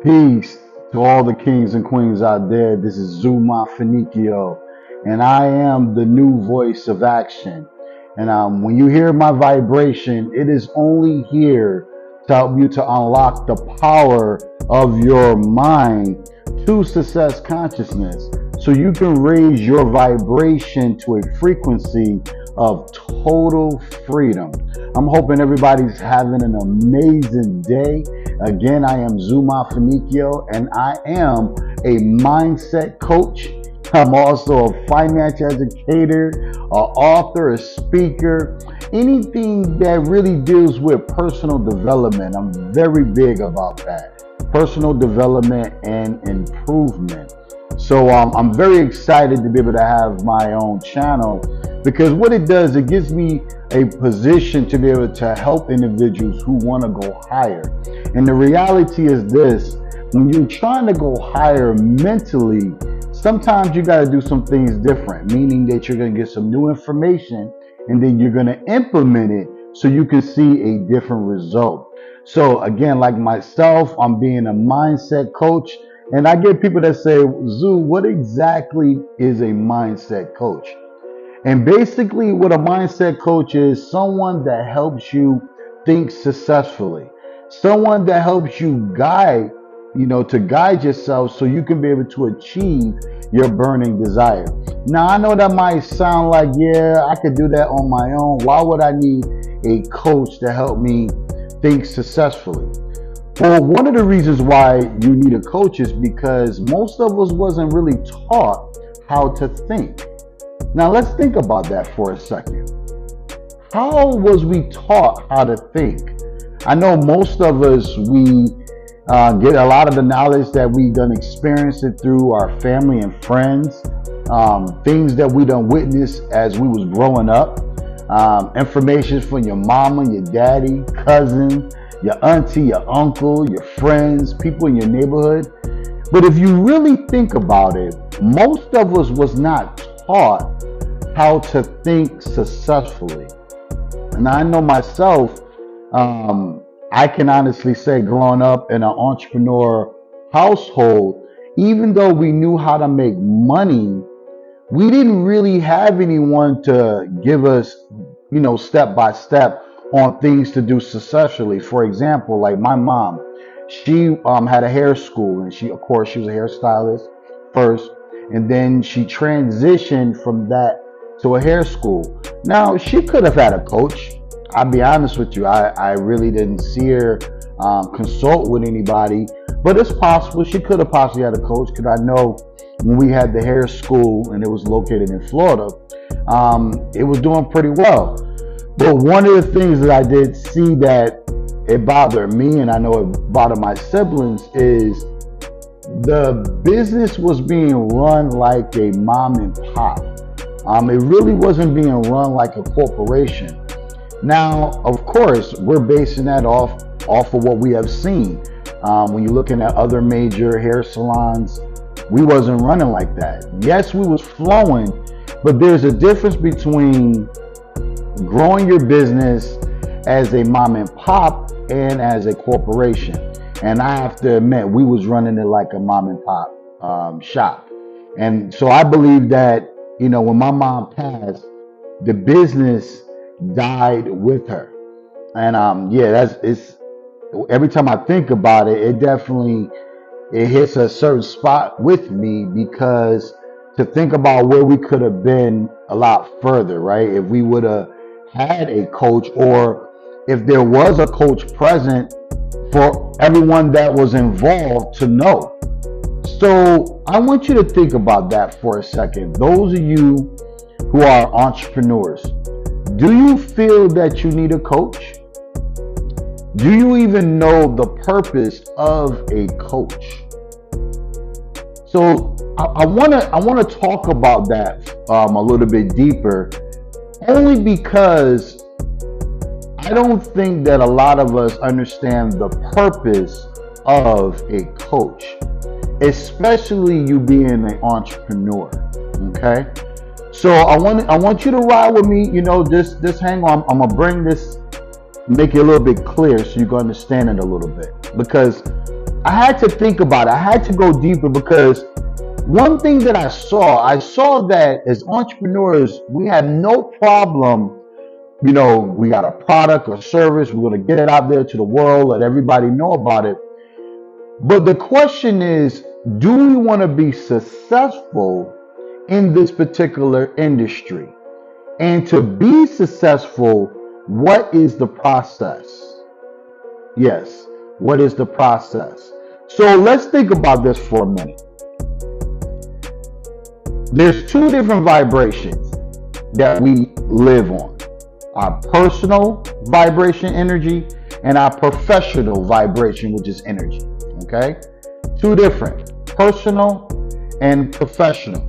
Peace to all the kings and queens out there. This is Zu Mafanikio, and I am the new voice of action. And when you hear my vibration, it is only here to help you to unlock the power of your mind to success consciousness so you can raise your vibration to a frequency of total freedom. I'm hoping everybody's having an amazing day. Again, I am Zu Mafanikio, and I am a mindset coach. I'm also a financial educator, an author, a speaker, anything that really deals with personal development. I'm very big about that. Personal development and improvement. So I'm very excited to be able to have my own channel because what it does, it gives me a position to be able to help individuals who want to go higher. And the reality is this: when you're trying to go higher mentally, sometimes you got to do some things different, meaning that you're going to get some new information and then you're going to implement it so you can see a different result. So again, like myself, I'm being a mindset coach, and I get people that say, Zoo, what exactly is a mindset coach? And basically, what a mindset coach is someone that helps you think successfully, someone that helps you guide, to guide yourself so you can be able to achieve your burning desire. Now, I know that might sound like, yeah, I could do that on my own. Why would I need a coach to help me think successfully? Well, one of the reasons why you need a coach is because most of us wasn't really taught how to think. Now let's think about that for a second. How was we taught how to think? I know most of us, we get a lot of the knowledge that we done experienced it through our family and friends, things that we done witnessed as we was growing up, information from your mama, your daddy, cousin, your auntie, your uncle, your friends, people in your neighborhood. But if you really think about it, most of us was not taught how to think successfully. And I know myself, I can honestly say growing up in an entrepreneur household, even though we knew how to make money, we didn't really have anyone to give us, step by step on things to do successfully. For example, like my mom, she had a hair school, and of course, she was a hairstylist first, and then she transitioned from that to a hair school. Now, she could have had a coach. I'll be honest with you, I really didn't see her consult with anybody, but it's possible she could have possibly had a coach, because I know when we had the hair school and it was located in Florida, it was doing pretty well. But one of the things that I did see that it bothered me, and I know it bothered my siblings, is the business was being run like a mom and pop. It really wasn't being run like a corporation. Now, of course, we're basing that off of what we have seen. When you're looking at other major hair salons, we wasn't running like that. Yes, we was flowing, but there's a difference between growing your business as a mom and pop and as a corporation. And I have to admit, we was running it like a mom and pop shop. And so I believe that, when my mom passed, the business died with her. And it's every time I think about it, it hits a certain spot with me, because to think about where we could have been a lot further, right? If we would have had a coach, or if there was a coach present for everyone that was involved to know. So I want you to think about that for a second. Those of you who are entrepreneurs, do you feel that you need a coach? Do you even know the purpose of a coach? So I want to talk about that a little bit deeper, only because I don't think that a lot of us understand the purpose of a coach, especially you being an entrepreneur. Okay, so I want you to ride with me. Just hang on. I'm gonna make it a little bit clear so you can understand it a little bit, because I had to think about it. I had to go deeper because one thing that I saw that as entrepreneurs, we have no problem. We got a product or service, we're going to get it out there to the world, let everybody know about it. But the question is, do we want to be successful in this particular industry? And to be successful, what is the process? Yes, what is the process? So let's think about this for a minute. There's two different vibrations that we live on: our personal vibration energy and our professional vibration, which is energy. Okay? Two different: personal and professional.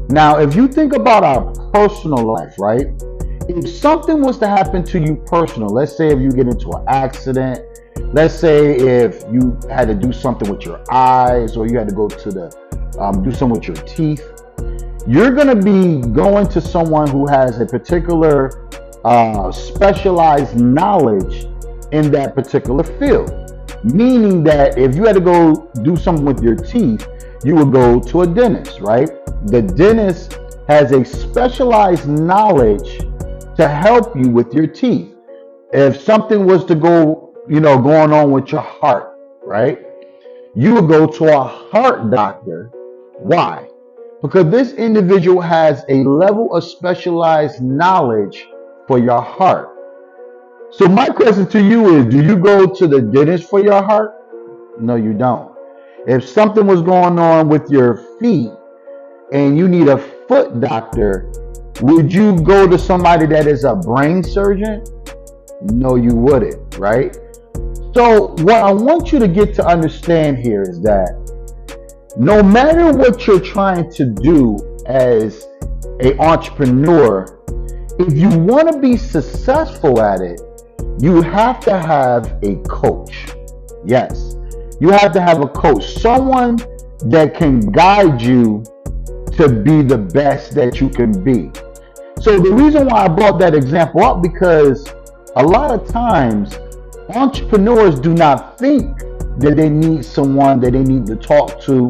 Now, if you think about our personal life, right? If something was to happen to you personal, let's say if you get into an accident, let's say if you had to do something with your eyes, or you had to go to the do something with your teeth, you're going to be going to someone who has a particular specialized knowledge in that particular field. Meaning that if you had to go do something with your teeth, you would go to a dentist, right? The dentist has a specialized knowledge to help you with your teeth. If something was to go, going on with your heart, right? You would go to a heart doctor. Why? Because this individual has a level of specialized knowledge for your heart. So my question to you is, do you go to the dentist for your heart? No, you don't. If something was going on with your feet and you need a foot doctor, would you go to somebody that is a brain surgeon? No, you wouldn't, right? So what I want you to get to understand here is that no matter what you're trying to do as an entrepreneur, if you want to be successful at it, you have to have a coach. Yes, you have to have a coach, someone that can guide you to be the best that you can be. So the reason why I brought that example up, because a lot of times entrepreneurs do not think that they need someone that they need to talk to,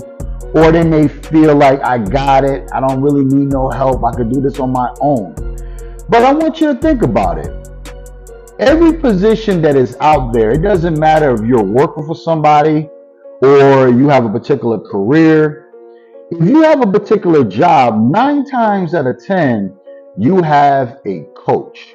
or they may feel like, I got it, I don't really need no help, I could do this on my own. But I want you to think about it. Every position that is out there, it doesn't matter if you're working for somebody or you have a particular career. If you have a particular job, 9 times out of 10, you have a coach.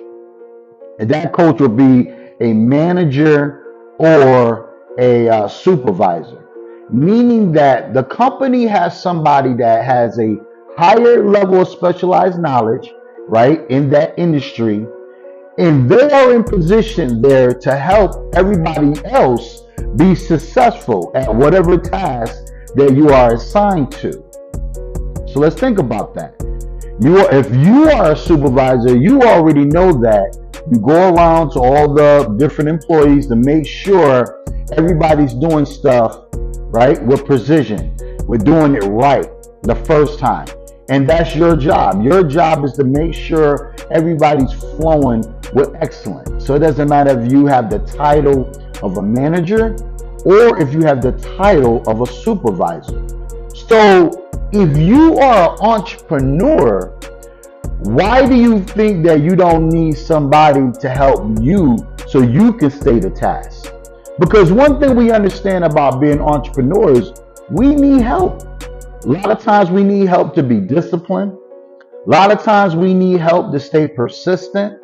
And that coach will be a manager or a supervisor. Meaning that the company has somebody that has a higher level of specialized knowledge, right, in that industry. And they are in position there to help everybody else be successful at whatever task that you are assigned to. So let's think about that. If you are a supervisor, you already know that you go around to all the different employees to make sure everybody's doing stuff right with precision. We're doing it right the first time. And that's your job. Your job is to make sure everybody's flowing with excellence. So it doesn't matter if you have the title of a manager or if you have the title of a supervisor. So if you are an entrepreneur, why do you think that you don't need somebody to help you so you can stay the task? Because one thing we understand about being entrepreneurs, we need help. A lot of times we need help to be disciplined. A lot of times we need help to stay persistent.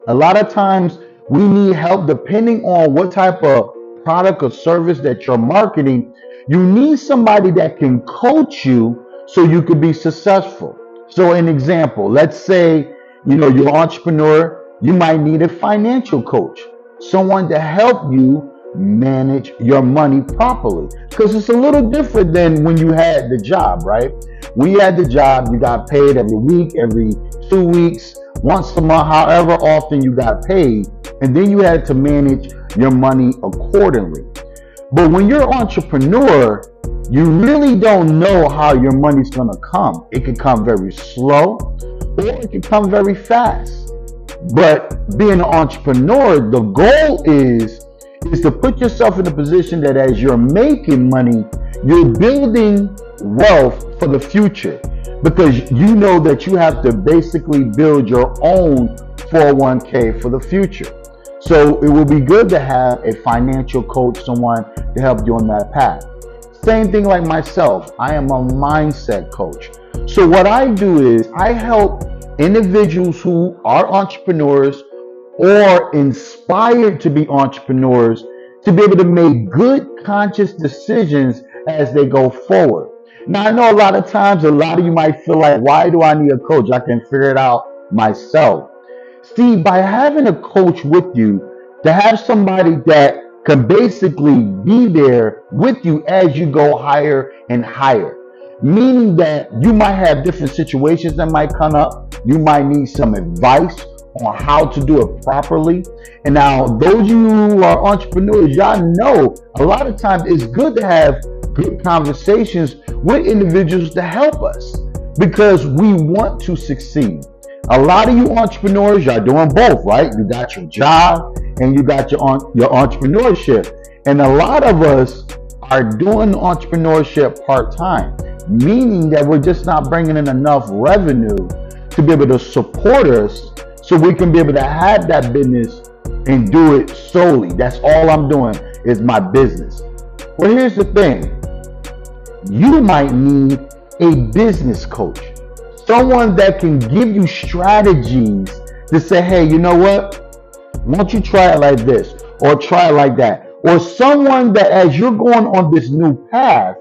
A lot of times we need help depending on what type of product or service that you're marketing. You need somebody that can coach you so you can be successful. So an example, let's say, you're an entrepreneur, you might need a financial coach, someone to help you manage your money properly. Because it's a little different than when you had the job, right? When you had the job, you got paid every week, every 2 weeks, once a month, however often you got paid. And then you had to manage your money accordingly. But when you're an entrepreneur, you really don't know how your money's going to come. It can come very slow or it can come very fast. But being an entrepreneur, the goal is is to put yourself in a position that as you're making money, you're building wealth for the future, because you know that you have to basically build your own 401k for the future. So it will be good to have a financial coach, someone to help you on that path. Same thing like myself, I am a mindset coach. So what I do is I help individuals who are entrepreneurs or inspired to be entrepreneurs to be able to make good conscious decisions as they go forward. Now I know a lot of times a lot of you might feel like, why do I need a coach? I can figure it out myself. See, by having a coach with you, to have somebody that can basically be there with you as you go higher and higher, meaning that you might have different situations that might come up. You might need some advice on how to do it properly. And now, those of you who are entrepreneurs, y'all know a lot of times it's good to have good conversations with individuals to help us because we want to succeed. A lot of you entrepreneurs, y'all doing both, right? You got your job and you got your entrepreneurship. And a lot of us are doing entrepreneurship part-time, meaning that we're just not bringing in enough revenue to be able to support us so we can be able to have that business and do it solely. That's all I'm doing is my business. Well, here's the thing. You might need a business coach, someone that can give you strategies to say, hey, you know what? Why don't you try it like this or try it like that? Or someone that as you're going on this new path,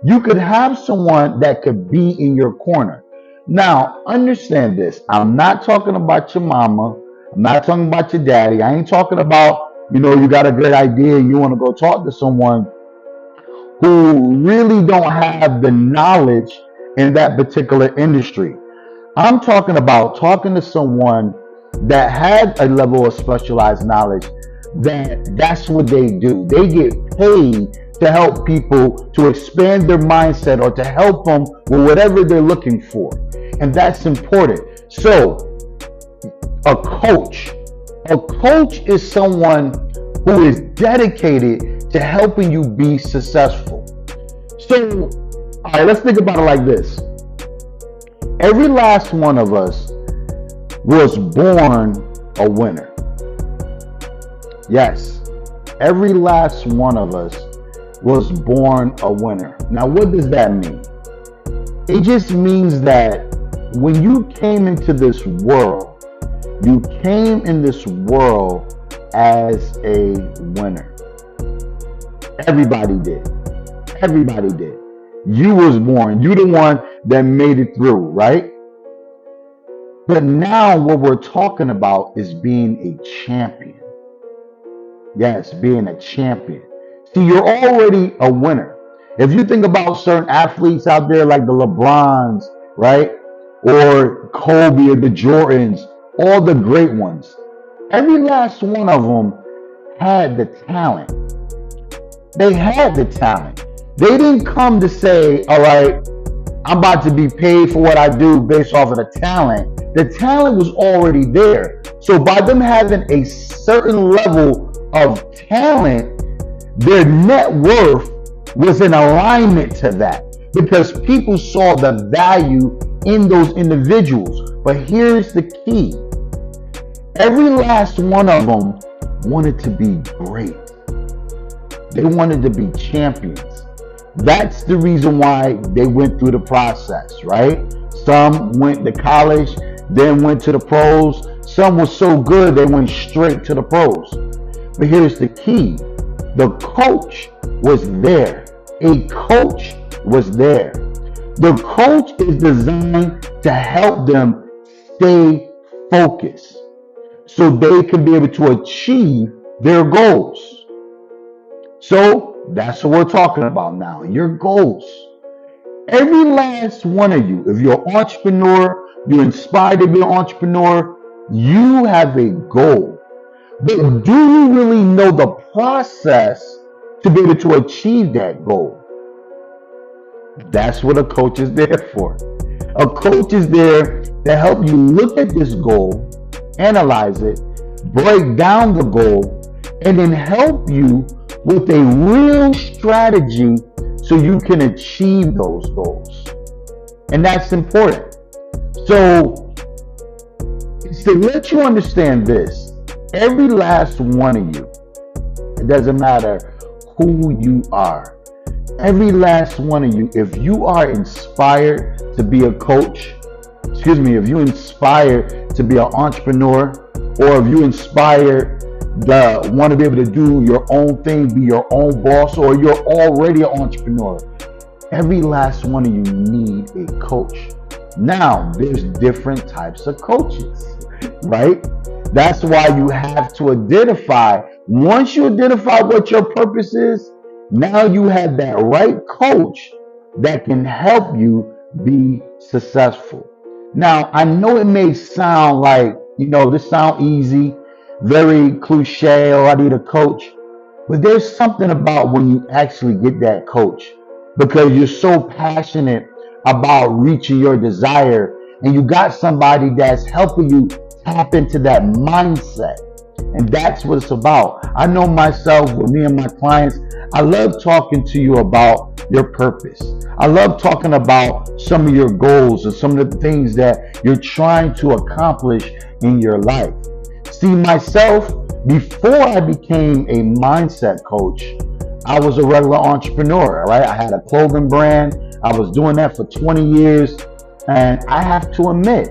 you could have someone that could be in your corner. Now, understand this. I'm not talking about your mama. I'm not talking about your daddy. I ain't talking about, you got a great idea and you want to go talk to someone who really don't have the knowledge in that particular industry. I'm talking about talking to someone that has a level of specialized knowledge that's what they do. They get paid to help people to expand their mindset or to help them with whatever they're looking for. And that's important. So a coach is someone who is dedicated to helping you be successful. So, all right, let's think about it like this. Every last one of us was born a winner. Yes, every last one of us was born a winner. Now, what does that mean? It just means that when you came into this world, you came in this world as a winner. Everybody did. Everybody did. You was born. You the one that made it through, right? But now what we're talking about is being a champion. Yes, being a champion. See, you're already a winner. If you think about certain athletes out there like the LeBrons, right? Or Kobe or the Jordans, all the great ones. Every last one of them had the talent. They had the talent. They didn't come to say, all right, I'm about to be paid for what I do based off of the talent. The talent was already there. So by them having a certain level of talent, their net worth was in alignment to that because people saw the value in those individuals. But here's the key. Every last one of them wanted to be great. They wanted to be champions. That's the reason why they went through the process, right? Some went to college, then went to the pros. Some were so good, they went straight to the pros. But here's the key. The coach was there. A coach was there. The coach is designed to help them stay focused so they can be able to achieve their goals. So that's what we're talking about now, your goals. Every last one of you, if you're an entrepreneur, you're inspired to be an entrepreneur, you have a goal. But do you really know the process to be able to achieve that goal? That's what a coach is there for. A coach is there to help you look at this goal, analyze it, break down the goal, and then help you with a real strategy so you can achieve those goals. And that's important. So, to let you understand this, every last one of you, it doesn't matter who you are, every last one of you, if you are inspired to be a coach, if you inspired to be an entrepreneur, or if you inspired to want to be able to do your own thing, be your own boss, or you're already an entrepreneur, every last one of you need a coach. Now, there's different types of coaches, right? That's why you have to identify. Once you identify what your purpose is, now you have that right coach that can help you be successful. Now, I know it may sound like, this sound easy, very cliche, or I need a coach. But there's something about when you actually get that coach because you're so passionate about reaching your desire and you got somebody that's helping you tap into that mindset. And that's what it's about. I know myself, with me and my clients, I love talking to you about your purpose. I love talking about some of your goals and some of the things that you're trying to accomplish in your life. See, myself, before I became a mindset coach, I was a regular entrepreneur, right? I had a clothing brand. I was doing that for 20 years. And I have to admit,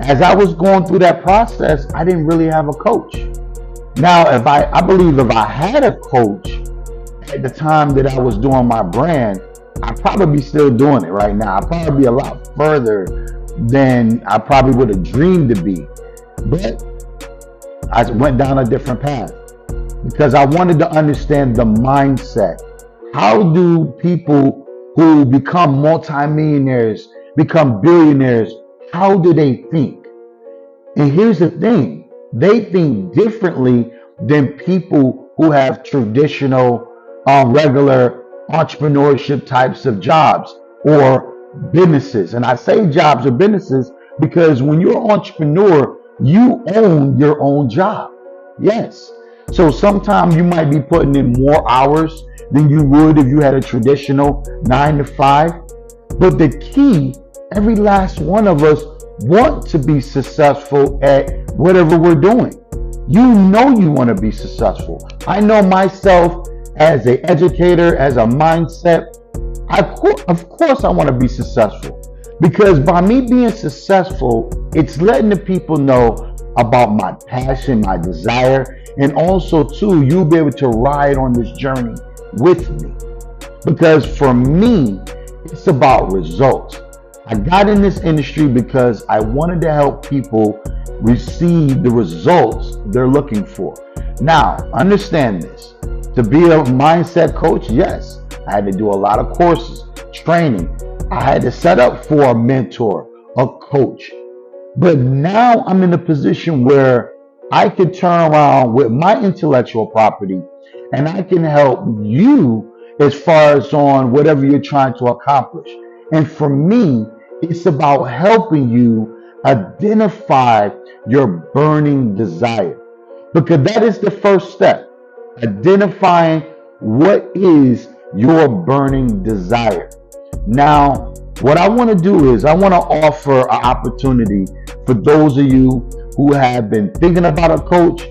as I was going through that process, I didn't really have a coach. Now, I believe if I had a coach at the time that I was doing my brand, I'd probably be still doing it right now. I'd probably be a lot further than I probably would have dreamed to be. But I went down a different path because I wanted to understand the mindset. How do people who become multimillionaires, become billionaires, how do they think? And here's the thing, they think differently than people who have traditional, regular entrepreneurship types of jobs or businesses. And I say jobs or businesses because when you're an entrepreneur, you own your own job. Yes. So sometimes you might be putting in more hours than you would if you had a traditional 9 to 5. But the key, every last one of us want to be successful at whatever we're doing. You know you want to be successful. I know myself as an educator, as a mindset, of course I want to be successful. Because by me being successful, it's letting the people know about my passion, my desire, and also too, you'll be able to ride on this journey with me. Because for me, it's about results. I got in this industry because I wanted to help people receive the results they're looking for. Now, understand this. To be a mindset coach, yes, I had to do a lot of courses, training. I had to set up for a mentor, a coach. But now I'm in a position where I can turn around with my intellectual property and I can help you as far as on whatever you're trying to accomplish. And for me, it's about helping you identify your burning desire. Because that is the first step. Identifying what is your burning desire. Now, what I want to do is I want to offer an opportunity for those of you who have been thinking about a coach.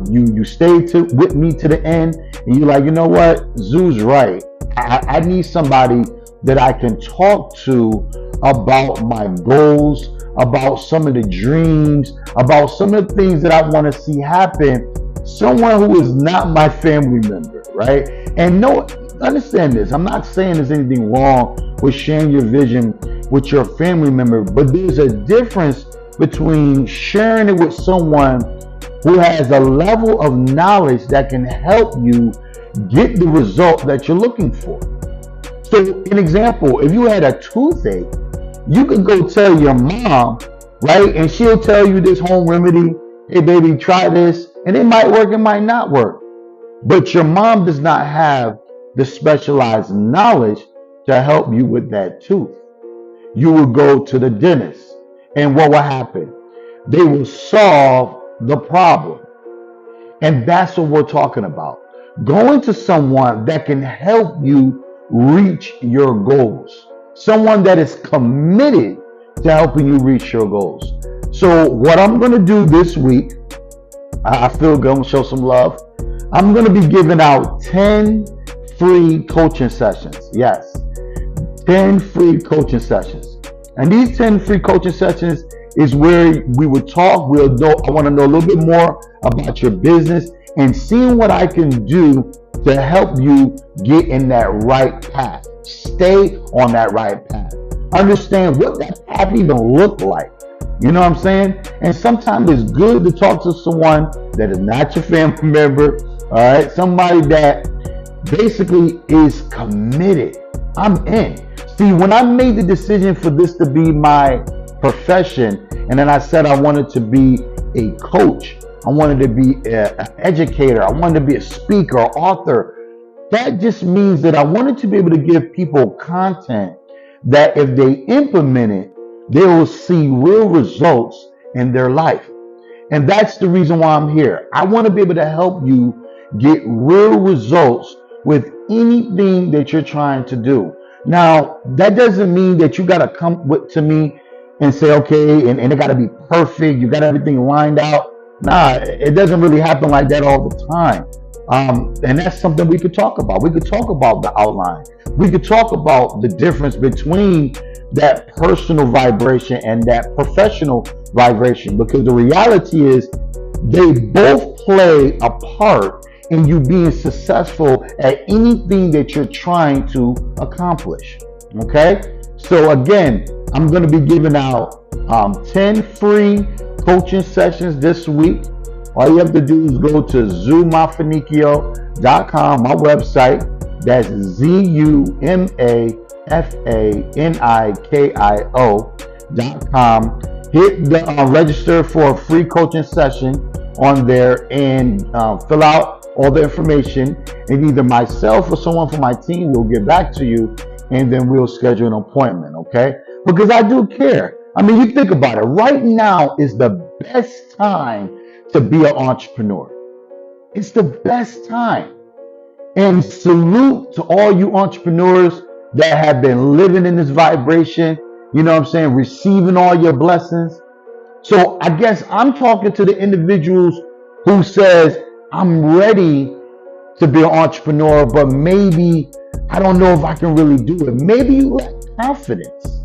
You stayed with me to the end, and you're like, you know what, Zu's right. I need somebody that I can talk to about my goals, about some of the dreams, about some of the things that I want to see happen. Someone who is not my family member, right? And no, understand this. I'm not saying there's anything wrong with sharing your vision with your family member, but there's a difference between sharing it with someone who has a level of knowledge that can help you get the result that you're looking for. So, an example, if you had a toothache, you could go tell your mom, right? And she'll tell you this home remedy. Hey, baby, try this. And it might work, it might not work. But your mom does not have the specialized knowledge to help you with that tooth. You will go to the dentist. And what will happen? They will solve the problem. And that's what we're talking about. Going to someone that can help you reach your goals. Someone that is committed to helping you reach your goals. So what I'm going to do this week, I feel going to show some love. I'm going to be giving out 10 free coaching sessions. Yes, 10 free coaching sessions. And these 10 free coaching sessions is where we would talk. I want to know a little bit more about your business and seeing what I can do to help you get in that right path. Stay on that right path. Understand what that path even look like. You know what I'm saying? And sometimes it's good to talk to someone that is not your family member, all right? Somebody that basically is committed. I'm in. See, when I made the decision for this to be my profession, and then I said I wanted to be a coach, I wanted to be an educator, I wanted to be a speaker, author, that just means that I wanted to be able to give people content that if they implement it, they will see real results in their life. And that's the reason why I'm here. I want to be able to help you get real results with anything that you're trying to do. Now, that doesn't mean that you got to come to me and say, okay, and it got to be perfect. You got everything lined out. Nah, it doesn't really happen like that all the time. And that's something we could talk about. We could talk about the outline. We could talk about the difference between that personal vibration and that professional vibration, because the reality is they both play a part in you being successful at anything that you're trying to accomplish. Okay? So again, I'm going to be giving out 10 free coaching sessions this week. All you have to do is go to zumafanikio.com, my website. That's zumafanikio.com. Hit the register for a free coaching session on there and fill out all the information. And either myself or someone from my team will get back to you, and then we'll schedule an appointment, okay? Because I do care. I mean, you think about it. Right now is the best time to be an entrepreneur. It's the best time. And salute to all you entrepreneurs that have been living in this vibration, you know what I'm saying, receiving all your blessings. So I guess I'm talking to the individuals who says, I'm ready to be an entrepreneur, but maybe I don't know if I can really do it. Maybe you lack confidence.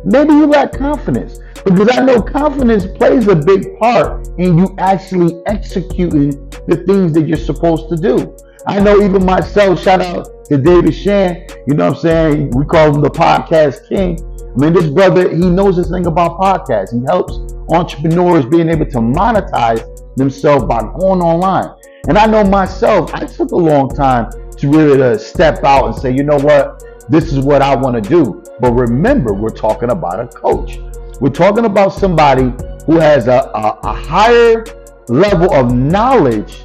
Maybe you lack confidence, because I know confidence plays a big part in you actually executing the things that you're supposed to do. I know even myself, shout out to David Shan, you know what I'm saying? We call him the podcast king. I mean, this brother, he knows this thing about podcasts. He helps entrepreneurs being able to monetize themselves by going online. And I know myself, I took a long time to really step out and say, you know what? This is what I want to do. But remember, we're talking about a coach. We're talking about somebody who has a higher level of knowledge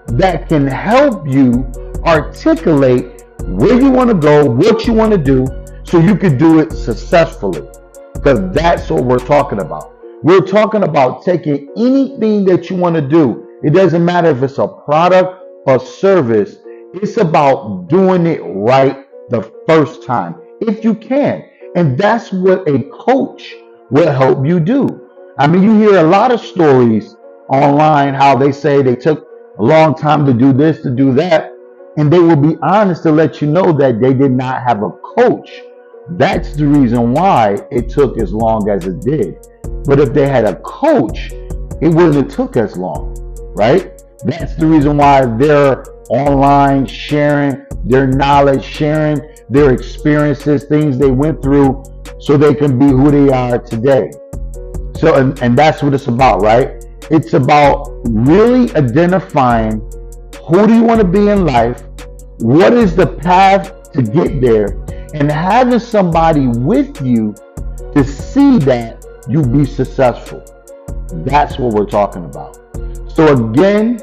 that can help you articulate where you want to go, what you want to do, so you can do it successfully. Because that's what we're talking about. We're talking about taking anything that you want to do. It doesn't matter if it's a product or service. It's about doing it right the first time, if you can. And that's what a coach will help you do. I mean, you hear a lot of stories online how they say they took a long time to do this, to do that, and they will be honest to let you know that they did not have a coach. That's the reason why it took as long as it did. But if they had a coach, it wouldn't have took as long, right? That's the reason why they're online sharing their knowledge, sharing their experiences, things they went through, so they can be who they are today. So, and that's what it's about, right? It's about really identifying who do you want to be in life, what is the path to get there, and having somebody with you to see that you be successful. That's what we're talking about. So again,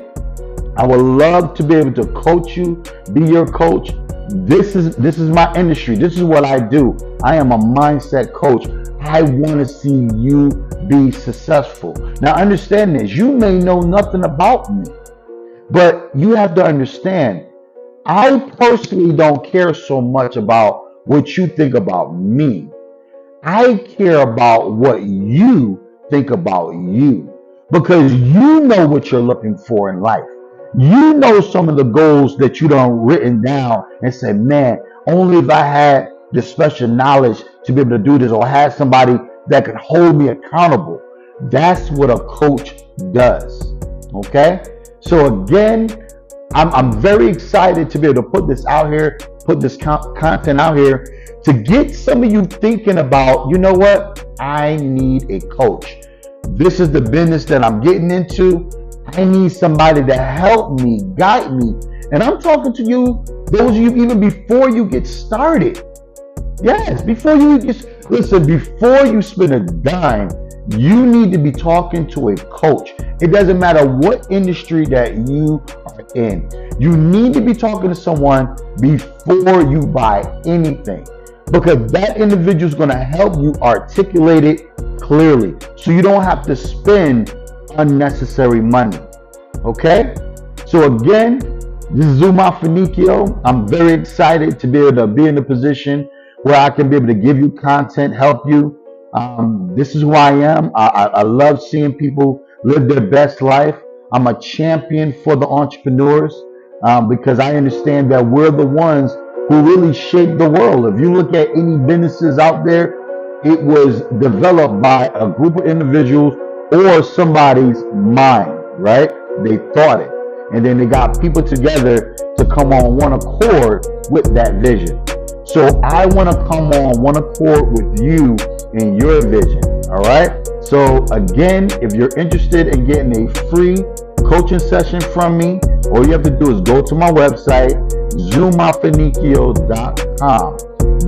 I would love to be able to coach you, be your coach. This is my industry. This is what I do. I am a mindset coach. I want to see you be successful. Now understand this. You may know nothing about me. But you have to understand, I personally don't care so much about what you think about me. I care about what you think about you, because you know what you're looking for in life. You know some of the goals that you done written down and said, man, only if I had the special knowledge to be able to do this, or had somebody that could hold me accountable. That's what a coach does. Okay? So again, I'm very excited to be able to put this out here, put this content out here to get some of you thinking about, you know what? I need a coach. This is the business that I'm getting into. I need somebody to help me, guide me. And I'm talking to you, those of you even before you get started. Yes, before you just listen, before you spend a dime, you need to be talking to a coach. It doesn't matter what industry that you are in. You need to be talking to someone before you buy anything, because that individual is going to help you articulate it clearly, so you don't have to spend unnecessary money. Okay? So again, this is Zu Mafanikio. I'm very excited to be able to be in a position where I can be able to give you content, help you. This is who I am. I love seeing people live their best life. I'm a champion for the entrepreneurs, because I understand that we're the ones who really shape the world. If you look at any businesses out there, it was developed by a group of individuals or somebody's mind, right? They thought it. And then they got people together to come on one accord with that vision. So I want to come on one accord with you in your vision. All right. So again, if you're interested in getting a free coaching session from me, all you have to do is go to my website, zumafanikio.com.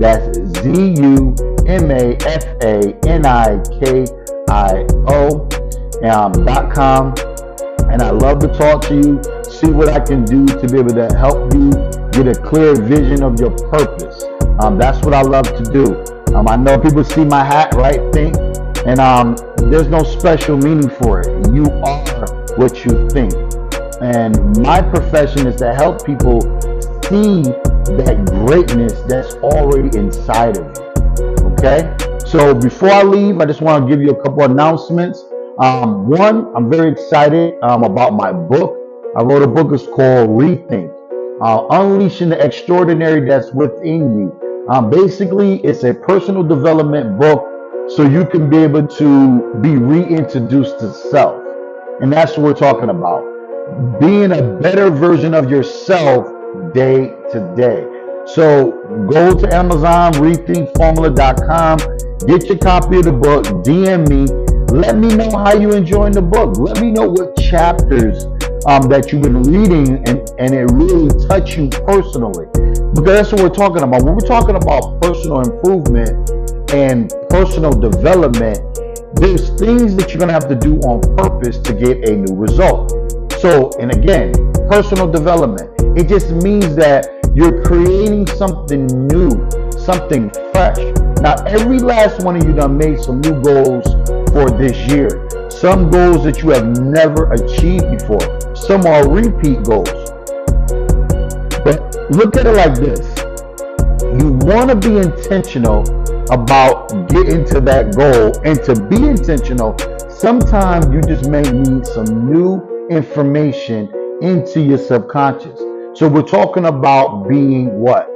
That's ZUMAFANIKIO.com. And I love to talk to you, see what I can do to be able to help you get a clear vision of your purpose. That's what I love to do. I know people see my hat, right? Think, and there's no special meaning for it. You are what you think. And my profession is to help people see that greatness that's already inside of you. Okay? So before I leave, I just want to give you a couple announcements. One, I'm very excited about my book. I wrote a book. It's called Rethink, Unleashing the Extraordinary That's Within You. Basically, it's a personal development book so you can be able to be reintroduced to self. And that's what we're talking about. Being a better version of yourself day to day. So go to Amazon, rethinkformula.com, get your copy of the book, DM me. Let me know how you're enjoying the book. Let me know what chapters that you've been reading and it really touched you personally. Because that's what we're talking about. When we're talking about personal improvement and personal development, there's things that you're going to have to do on purpose to get a new result. So, and again, personal development, it just means that you're creating something new, something fresh. Now, every last one of you done made some new goals for this year. Some goals that you have never achieved before. Some are repeat goals. But look at it like this. You want to be intentional about getting to that goal. And to be intentional, sometimes you just may need some new information into your subconscious. So we're talking about being what?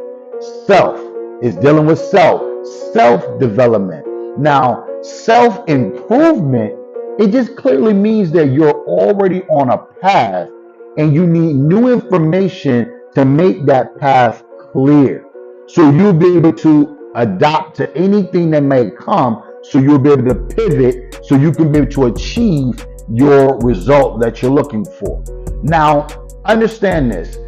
Self. It's dealing with self-development. Now, self-improvement, it just clearly means that you're already on a path and you need new information to make that path clear. So you'll be able to adapt to anything that may come, so you'll be able to pivot so you can be able to achieve your result that you're looking for. Now, understand this.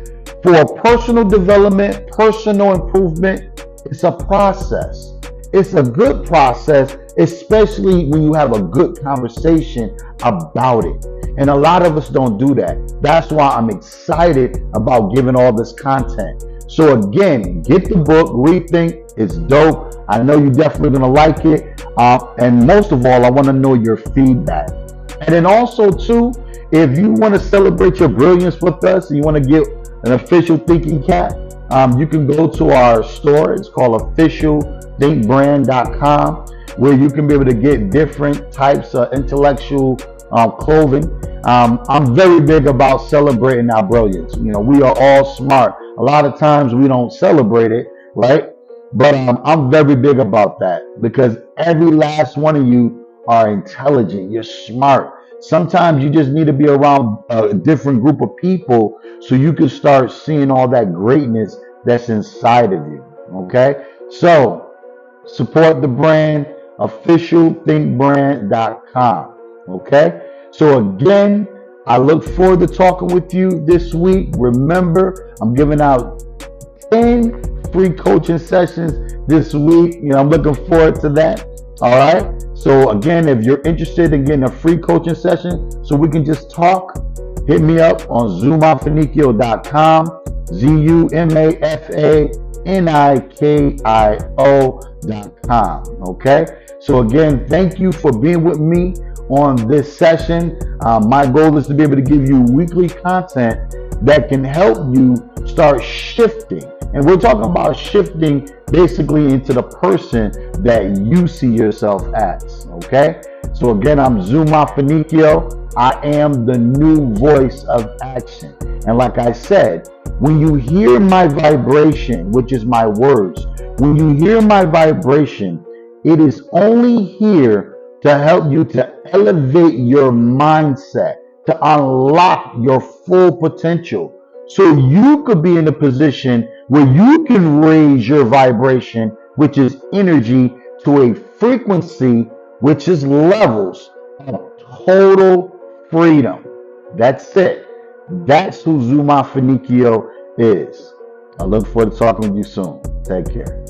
For personal development, personal improvement, it's a process. It's a good process, especially when you have a good conversation about it. And a lot of us don't do that. That's why I'm excited about giving all this content. So again, get the book, Rethink. It's dope. I know you're definitely going to like it. And most of all, I want to know your feedback. And then also too, if you want to celebrate your brilliance with us, and you want to get an official thinking cap, you can go to our store. It's called officialthinkbrand.com, where you can be able to get different types of intellectual clothing. I'm very big about celebrating our brilliance. You know, we are all smart. A lot of times we don't celebrate it, right? But I'm very big about that because every last one of you are intelligent. You're smart. Sometimes you just need to be around a different group of people so you can start seeing all that greatness that's inside of you. Okay? So support the brand, officialthinkbrand.com. Okay? So again, I look forward to talking with you this week. Remember, I'm giving out 10 free coaching sessions this week. You know, I'm looking forward to that. All right. So again, if you're interested in getting a free coaching session so we can just talk, hit me up on zumafanikio.com, zumafanikio.com. Okay. So again, thank you for being with me on this session. My goal is to be able to give you weekly content that can help you start shifting. And we're talking about shifting basically into the person that you see yourself as. Okay? So again, I'm Zu Mafanikio. I am the new voice of action. And like I said, when you hear my vibration, which is my words, when you hear my vibration, it is only here to help you to elevate your mindset, to unlock your full potential. So you could be in a position where you can raise your vibration, which is energy, to a frequency, which is levels of total freedom. That's it. That's who Zu Mafanikio is. I look forward to talking with you soon. Take care.